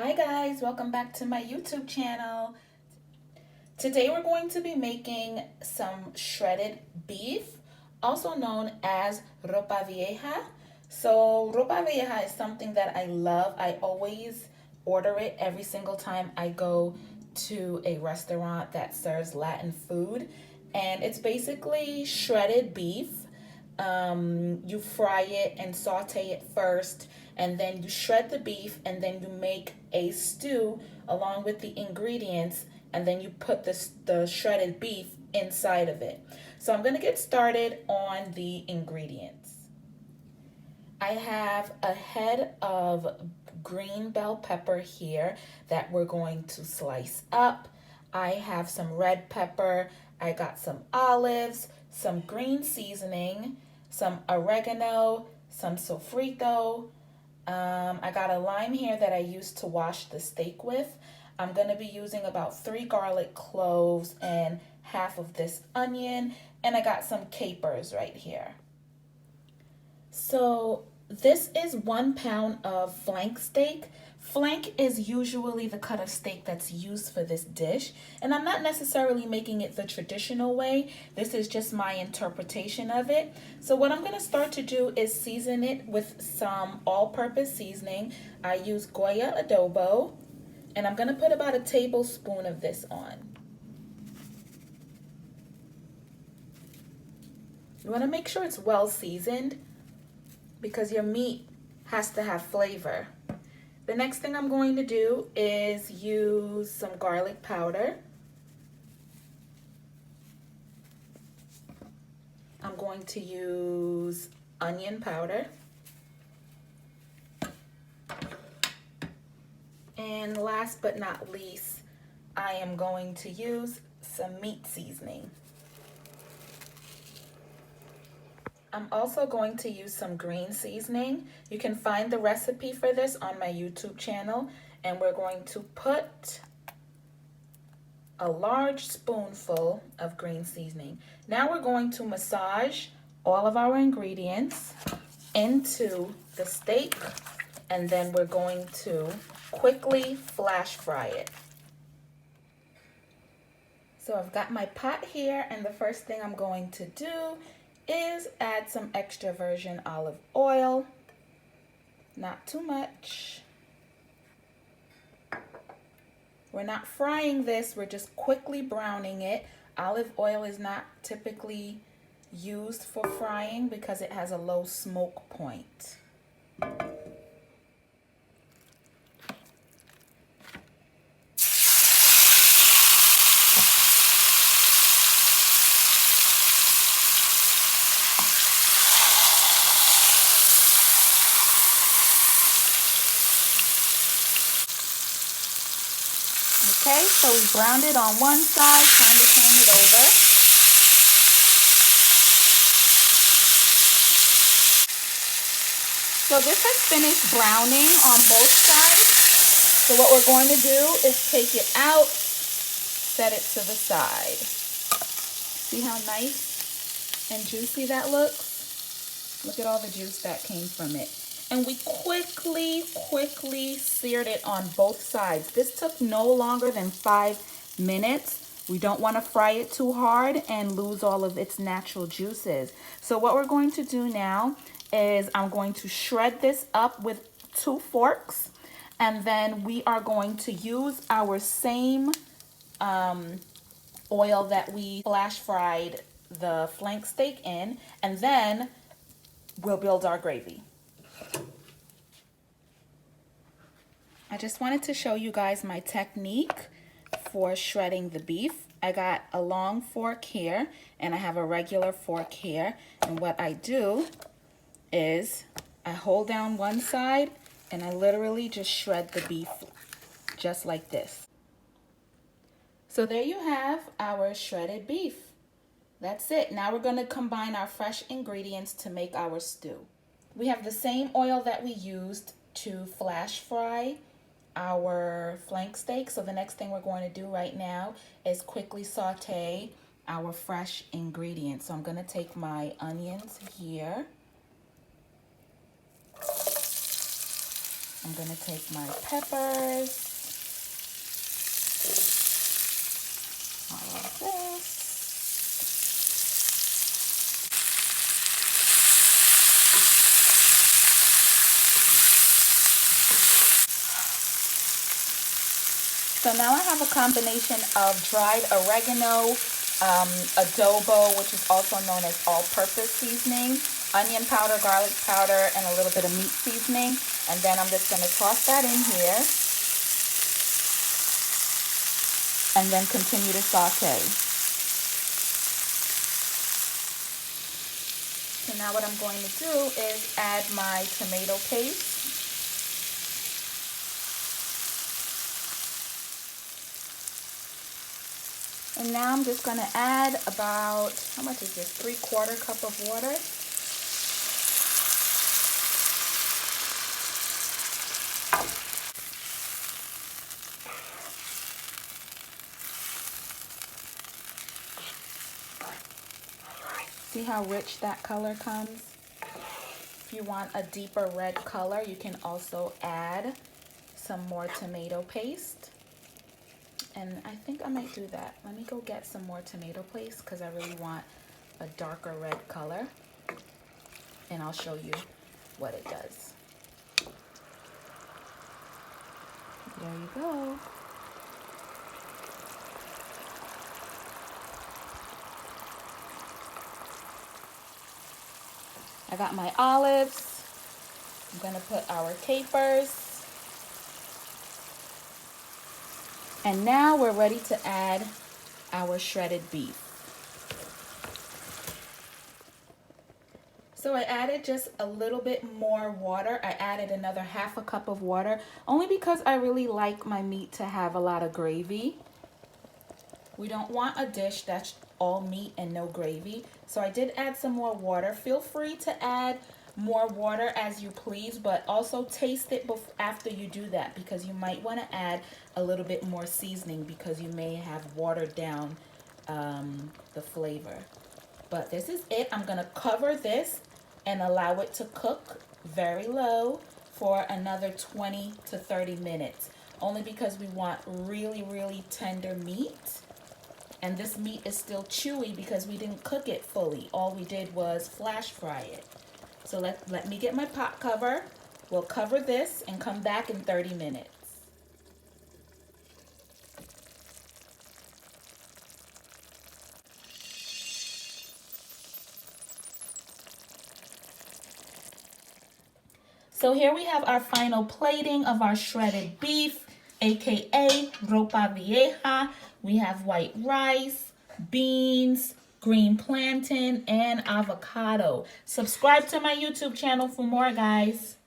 Hi guys, welcome back to my YouTube channel. Today we're going to be making some shredded beef, also known as Ropa Vieja. So Ropa Vieja is something that I love. I always order it every single time I go to a restaurant that serves Latin food. And it's basically shredded beef. You fry it and saute it first, and then you shred the beef, and then you make a stew along with the ingredients, and then you put the shredded beef inside of it. So I'm going to get started on the ingredients. I have a head of green bell pepper here that we're going to slice up. I have some red pepper. I got some olives, some green seasoning, some oregano, some sofrito. I got a lime here that I used to wash the steak with. I'm going to be using about 3 garlic cloves and half of this onion, and I got some capers right here. So this is 1 pound of flank steak. Flank is usually the cut of steak that's used for this dish, and I'm not necessarily making it the traditional way. This is just my interpretation of it. So what I'm going to start to do is season it with some all-purpose seasoning. I use Goya adobo, and I'm going to put about a tablespoon of this on. You want to make sure it's well seasoned because your meat has to have flavor. The next thing I'm going to do is use some garlic powder. I'm going to use onion powder. And last but not least, I am going to use some meat seasoning. I'm also going to use some green seasoning. You can find the recipe for this on my YouTube channel, and we're going to put a large spoonful of green seasoning. Now we're going to massage all of our ingredients into the steak, and then we're going to quickly flash fry it. So I've got my pot here, and the first thing I'm going to do is add some extra virgin olive oil. Not too much. We're not frying this, we're just quickly browning it. Olive oil is not typically used for frying because it has a low smoke point. Okay, so we browned it on one side, time to turn it over. So this has finished browning on both sides. So what we're going to do is take it out, set it to the side. See how nice and juicy that looks? Look at all the juice that came from it. And we quickly seared it on both sides. This took no longer than 5 minutes. We don't want to fry it too hard and lose all of its natural juices. So what we're going to do now is I'm going to shred this up with 2 forks. And then we are going to use our same oil that we flash fried the flank steak in. And then we'll build our gravy. I just wanted to show you guys my technique for shredding the beef. I got a long fork here and I have a regular fork here. And what I do is I hold down one side and I literally just shred the beef just like this. So there you have our shredded beef. That's it. Now we're going to combine our fresh ingredients to make our stew. We have the same oil that we used to flash fry our flank steak. So the next thing we're going to do right now is quickly saute our fresh ingredients. So I'm going to take my onions here. I'm gonna take my peppers, all of this. So now I have a combination of dried oregano, adobo, which is also known as all-purpose seasoning, onion powder, garlic powder, and a little bit of meat seasoning. And then I'm just going to toss that in here and then continue to saute. So now what I'm going to do is add my tomato paste. And now I'm just going to add about, how much is this? 3/4 cup of water. See how rich that color comes? If you want a deeper red color, you can also add some more tomato paste. And I think I might do that. Let me go get some more tomato paste because I really want a darker red color. And I'll show you what it does. There you go. I got my olives. I'm going to put our capers. And now we're ready to add our shredded beef. So I added just a little bit more water. I added another 1/2 cup of water, only because I really like my meat to have a lot of gravy. We don't want a dish that's all meat and no gravy. So I did add some more water. Feel free to add more water as you please, but also taste it after you do that, because you might want to add a little bit more seasoning because you may have watered down the flavor. But this is it. I'm going to cover this and allow it to cook very low for another 20 to 30 minutes, only because we want really, really tender meat. And this meat is still chewy because we didn't cook it fully. All we did was flash fry it. So let me get my pot cover. We'll cover this and come back in 30 minutes. So here we have our final plating of our shredded beef, aka Ropa Vieja. We have white rice, beans, green plantain, and avocado. Subscribe to my YouTube channel for more, guys.